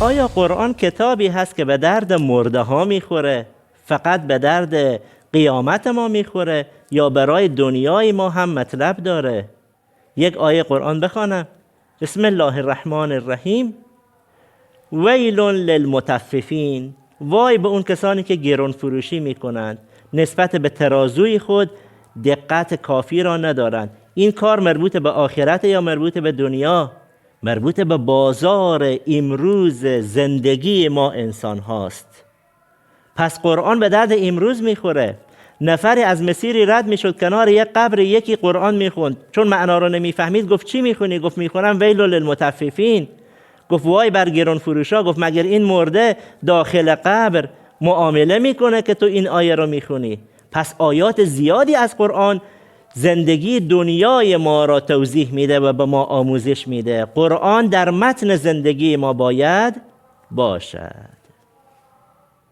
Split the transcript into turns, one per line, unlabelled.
آیا قرآن کتابی هست که به درد مرده ها میخوره؟ فقط به درد قیامت ما میخوره یا برای دنیای ما هم مطلب داره؟ یک آیه قرآن بخوانم. بسم الله الرحمن الرحیم. ویل للمطففین، وای به اون کسانی که گران فروشی میکنند، نسبت به ترازوی خود دقت کافی را ندارند. این کار مربوط به آخرت یا مربوط به دنیا؟ مربوط به بازار امروز زندگی ما انسان هاست. پس قرآن به درد امروز میخوره. نفری از مسیری رد میشد کنار یک قبر، یکی قرآن میخوند، چون معنا رو نمیفهمید گفت چی میخونی؟ گفت میخونم ویل للمطففین. گفت وای بر گران فروشا. گفت مگر این مرده داخل قبر معامله میکنه که تو این آیه رو میخونی؟ پس آیات زیادی از قرآن زندگی دنیای ما را توضیح میده و به ما آموزش میده. قرآن در متن زندگی ما باید باشد.